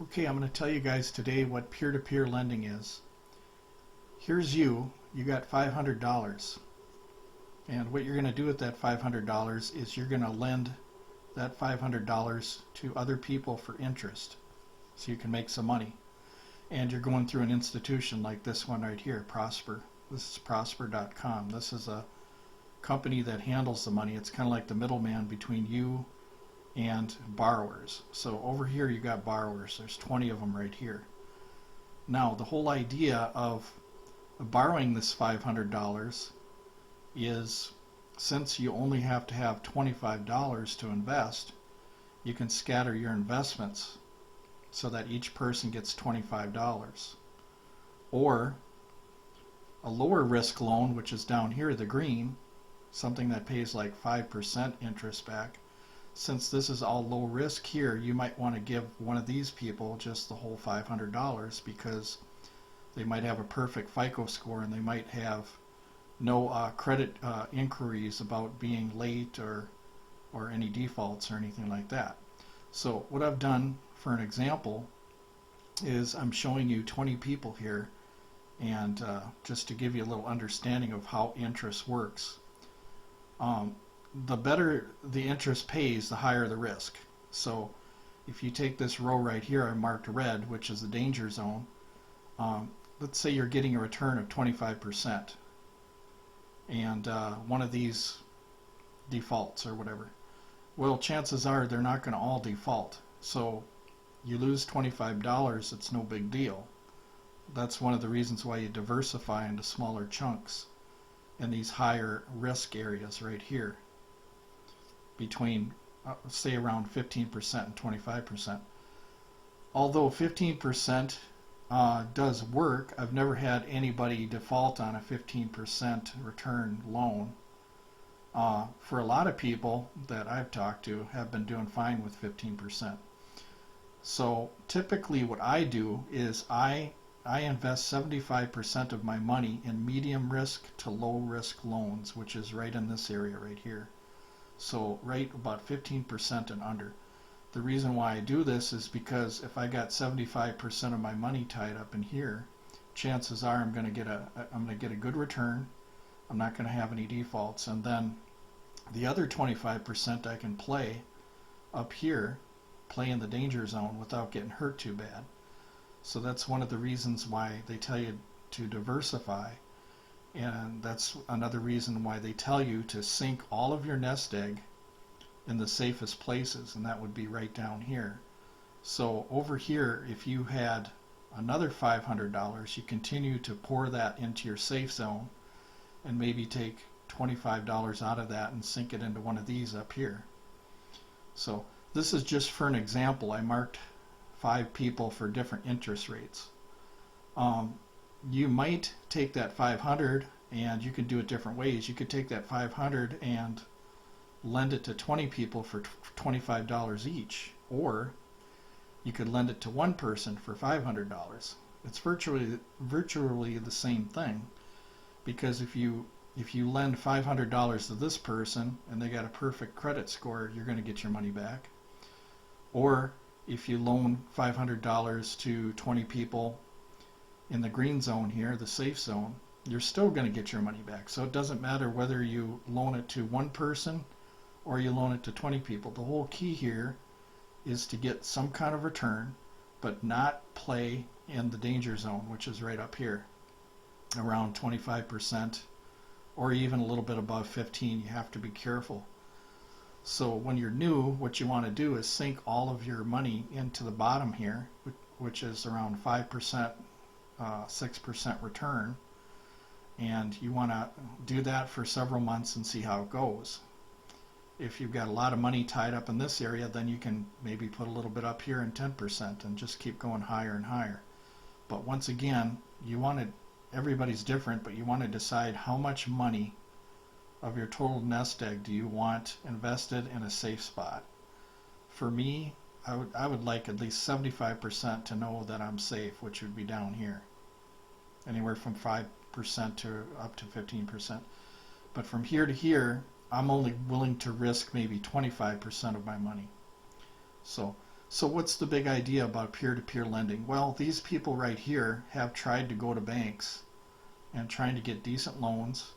Okay, I'm going to tell you guys today what peer-to-peer lending is. Here's you got $500, and what you're going to do with that $500 is you're going to lend that $500 to other people for interest so you can make some money. And you're going through an institution like this one right here, Prosper. This is prosper.com. This is a company that handles the money. It's kind of like the middleman between you and borrowers. So over here you got borrowers. There's 20 of them right here. Now the whole idea of borrowing this $500 is, since you only have to have $25 to invest, you can scatter your investments so that each person gets $25. Or a lower risk loan, which is down here, the green, something that pays like 5% interest back. Since this is all low risk here, you might want to give one of these people just the whole $500 because they might have a perfect FICO score and they might have no credit inquiries about being late or any defaults or anything like that. So what I've done for an example is I'm showing you 20 people here, and just to give you a little understanding of how interest works. The better the interest pays, the higher the risk. So if you take this row right here, I marked red, which is the danger zone. Let's say you're getting a return of 25%, and one of these defaults or whatever. Well, chances are they're not going to all default. So you lose $25, it's no big deal. That's one of the reasons why you diversify into smaller chunks in these higher risk areas right here, between say around 15% and 25%. Although 15% does work, I've never had anybody default on a 15% return loan. For a lot of people that I've talked to have been doing fine with 15%. So typically what I do is I invest 75% of my money in medium risk to low risk loans, which is right in this area right here. So right about 15% and under. The reason why I do this is because if I got 75% of my money tied up in here, chances are I'm going to get a good return. I'm not going to have any defaults, and then the other 25% I can play up here, play in the danger zone without getting hurt too bad. So that's one of the reasons why they tell you to diversify, and that's another reason why they tell you to sink all of your nest egg in the safest places, and that would be right down here. So over here, if you had another $500, you continue to pour that into your safe zone and maybe take $25 out of that and sink it into one of these up here. So this is just for an example. I marked 5 people for different interest rates. You might take that 500, and you could do it different ways. You could take that 500 and lend it to 20 people for $25 each, or you could lend it to one person for $500. It's virtually the same thing, because if you lend $500 to this person and they got a perfect credit score, you're going to get your money back. Or if you loan $500 to 20 people in the green zone here, the safe zone, you're still going to get your money back. So it doesn't matter whether you loan it to one person or you loan it to 20 people. The whole key here is to get some kind of return, but not play in the danger zone, which is right up here, around 25%, or even a little bit above 15. You have to be careful. So when you're new, what you want to do is sink all of your money into the bottom here, which is around 5%, 6% return, and you want to do that for several months and see how it goes. If you've got a lot of money tied up in this area, then you can maybe put a little bit up here and 10% and just keep going higher and higher. But once again, everybody's different, but you want to decide how much money of your total nest egg do you want invested in a safe spot. For me, I would like at least 75% to know that I'm safe, which would be down here, anywhere from 5% to up to 15%. But from here to here, I'm only willing to risk maybe 25% of my money. So So what's the big idea about peer-to-peer lending? Well, these people right here have tried to go to banks and trying to get decent loans,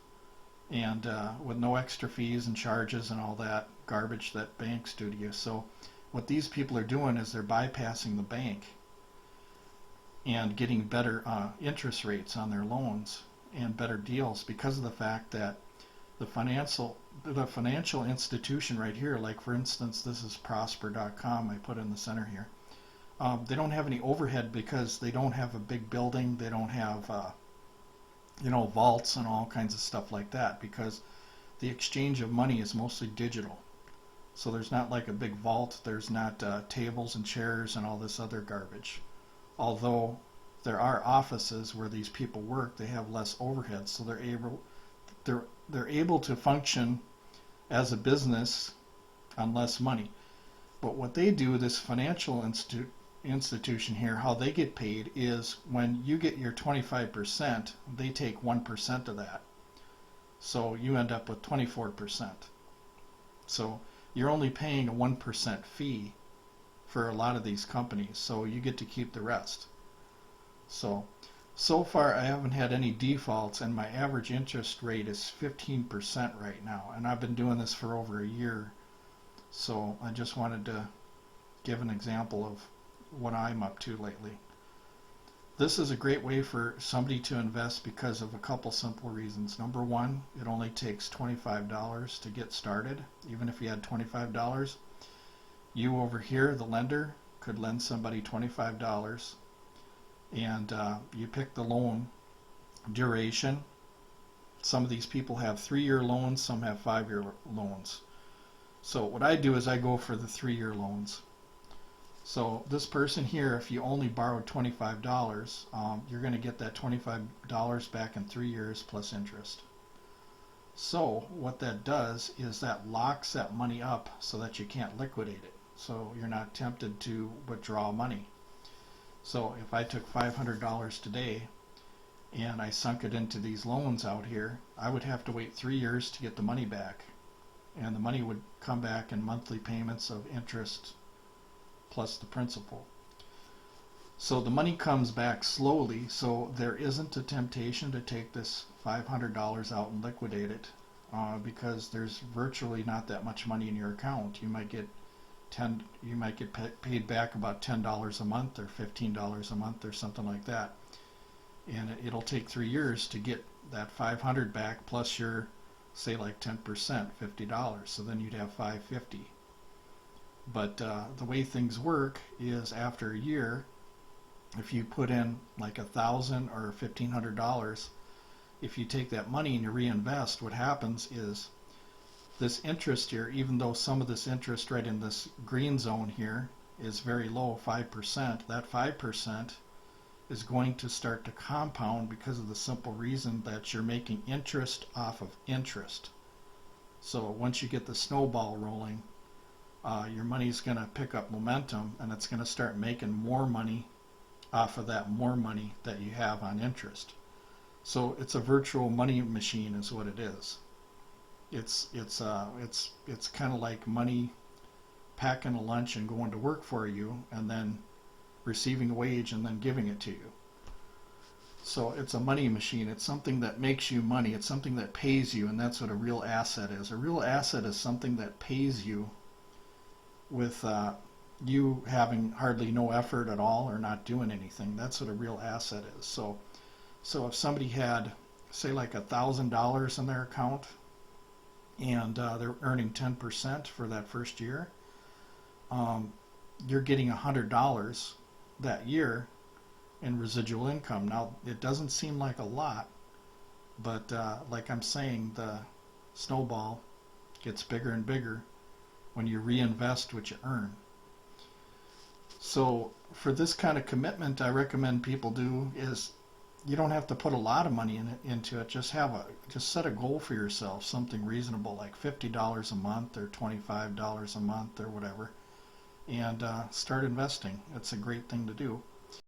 and with no extra fees and charges and all that garbage that banks do to you. So what these people are doing is they're bypassing the bank and getting better interest rates on their loans and better deals because of the fact that the financial institution right here, like for instance, this is prosper.com, I put in the center here. They don't have any overhead because they don't have a big building. They don't have vaults and all kinds of stuff like that, because the exchange of money is mostly digital. So there's not like a big vault. There's not tables and chairs and all this other garbage. Although there are offices where these people work, they have less overhead, so they're able to function as a business on less money. But what they do, this financial institution here, how they get paid is when you get your 25%, they take 1% of that. So you end up with 24%. So you're only paying a 1% fee for a lot of these companies, so you get to keep the rest. So far I haven't had any defaults, and my average interest rate is 15% right now, and I've been doing this for over a year. So I just wanted to give an example of what I'm up to lately. This is a great way for somebody to invest because of a couple simple reasons. Number one, it only takes $25 to get started. Even if you had $25, you over here, the lender, could lend somebody $25, and you pick the loan duration. Some of these people have 3-year loans, some have 5-year loans. So what I do is I go for the 3-year loans. So this person here, if you only borrowed $25, you're going to get that $25 back in 3 years plus interest. So what that does is that locks that money up so that you can't liquidate it. So you're not tempted to withdraw money. So if I took $500 today and I sunk it into these loans out here, I would have to wait 3 years to get the money back. And the money would come back in monthly payments of interest plus the principal. So the money comes back slowly, so there isn't a temptation to take this $500 out and liquidate it, because there's virtually not that much money in your account. You might get paid back about $10 a month or $15 a month or something like that, and it'll take 3 years to get that 500 back plus your, say, like 10%, $50. So then you'd have $550. But the way things work is after a year, if you put in like $1,000 or $1,500, if you take that money and you reinvest, what happens is this interest here, even though some of this interest right in this green zone here is very low, 5%, that 5% is going to start to compound because of the simple reason that you're making interest off of interest. So once you get the snowball rolling, your money's going to pick up momentum, and it's going to start making more money off of that more money that you have on interest. So it's a virtual money machine is what it is. It's kind of like money packing a lunch and going to work for you, and then receiving a wage and then giving it to you. So it's a money machine. It's something that makes you money. It's something that pays you, and that's what a real asset is. A real asset is something that pays you with you having hardly no effort at all or not doing anything. That's what a real asset is. So if somebody had, say, like $1,000 in their account, and they're earning 10% for that first year, you're getting $100 that year in residual income. Now, it doesn't seem like a lot, but like I'm saying, the snowball gets bigger and bigger when you reinvest what you earn. So for this kind of commitment, I recommend people do is you don't have to put a lot of money into it. Just set a goal for yourself, something reasonable like $50 a month or $25 a month or whatever, and start investing. It's a great thing to do.